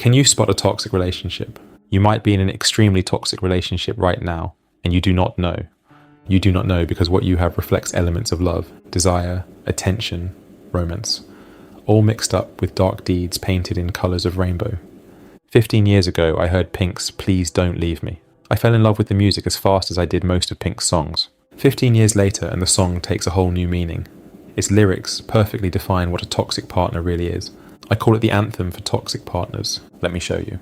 Can you spot a toxic relationship? You might be in an extremely toxic relationship right now, and you do not know. You do not know because what you have reflects elements of love, desire, attention, romance, all mixed up with dark deeds painted in colours of rainbow. 15 years ago, I heard Pink's Please Don't Leave Me. I fell in love with the music as fast as I did most of Pink's songs. 15 years later, and the song takes a whole new meaning. Its lyrics perfectly define what a toxic partner really is. I call it the anthem for toxic partners. Let me show you.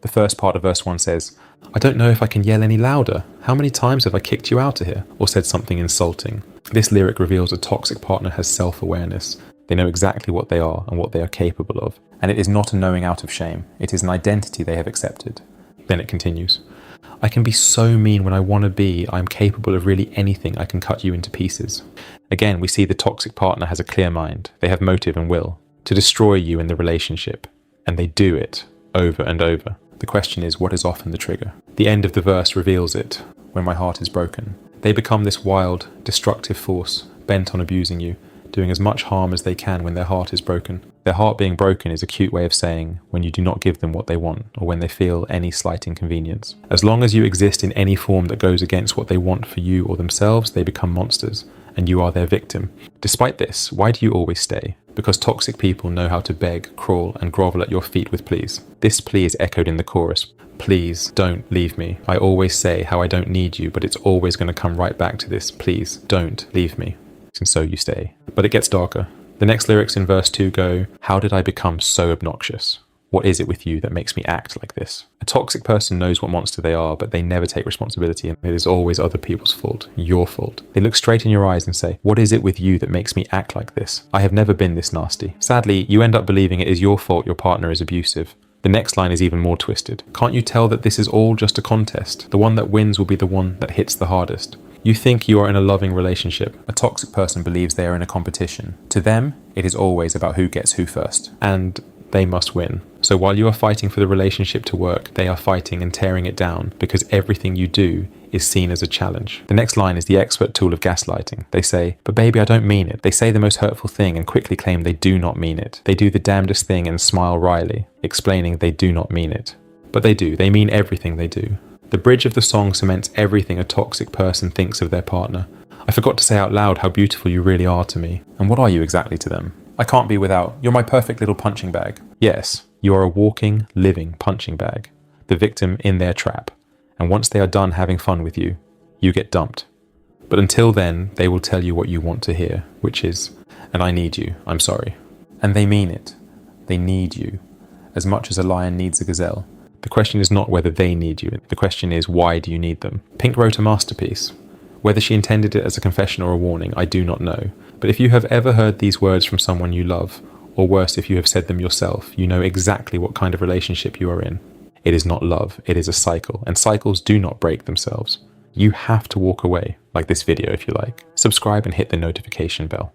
The first part of verse 1 says, I don't know if I can yell any louder. How many times have I kicked you out of here? Or said something insulting. This lyric reveals a toxic partner has self-awareness. They know exactly what they are and what they are capable of. And it is not a knowing out of shame. It is an identity they have accepted. Then it continues. I can be so mean when I want to be. I'm capable of really anything. I can cut you into pieces. Again, we see the toxic partner has a clear mind. They have motive and will to destroy you in the relationship. And they do it over and over. The question is, what is often the trigger? The end of the verse reveals it. When my heart is broken. They become this wild, destructive force, bent on abusing you, doing as much harm as they can when their heart is broken. Their heart being broken is a cute way of saying when you do not give them what they want or when they feel any slight inconvenience. As long as you exist in any form that goes against what they want for you or themselves, they become monsters, and you are their victim. Despite this, why do you always stay? Because toxic people know how to beg, crawl, and grovel at your feet with pleas. This plea is echoed in the chorus. Please don't leave me. I always say how I don't need you, but it's always going to come right back to this. Please don't leave me. And so you stay. But it gets darker. The next lyrics in verse 2 go, how did I become so obnoxious? What is it with you that makes me act like this? A toxic person knows what monster they are, but they never take responsibility, and it is always other people's fault, your fault. They look straight in your eyes and say, what is it with you that makes me act like this? I have never been this nasty. Sadly, you end up believing it is your fault your partner is abusive. The next line is even more twisted. Can't you tell that this is all just a contest? The one that wins will be the one that hits the hardest. You think you are in a loving relationship. A toxic person believes they are in a competition. To them, it is always about who gets who first. And they must win. So while you are fighting for the relationship to work, they are fighting and tearing it down because everything you do is seen as a challenge. The next line is the expert tool of gaslighting. They say, but baby, I don't mean it. They say the most hurtful thing and quickly claim they do not mean it. They do the damnedest thing and smile wryly, explaining they do not mean it. But they do. They mean everything they do. The bridge of the song cements everything a toxic person thinks of their partner. I forgot to say out loud how beautiful you really are to me. And what are you exactly to them? I can't be without. You're my perfect little punching bag. Yes, you are a walking, living punching bag. The victim in their trap. And once they are done having fun with you, you get dumped. But until then, they will tell you what you want to hear, which is, and I need you, I'm sorry. And they mean it. They need you. As much as a lion needs a gazelle. The question is not whether they need you. The question is, why do you need them? Pink wrote a masterpiece. Whether she intended it as a confession or a warning, I do not know. But if you have ever heard these words from someone you love, or worse, if you have said them yourself, you know exactly what kind of relationship you are in. It is not love, it is a cycle, and cycles do not break themselves. You have to walk away, like this video if you like. Subscribe and hit the notification bell.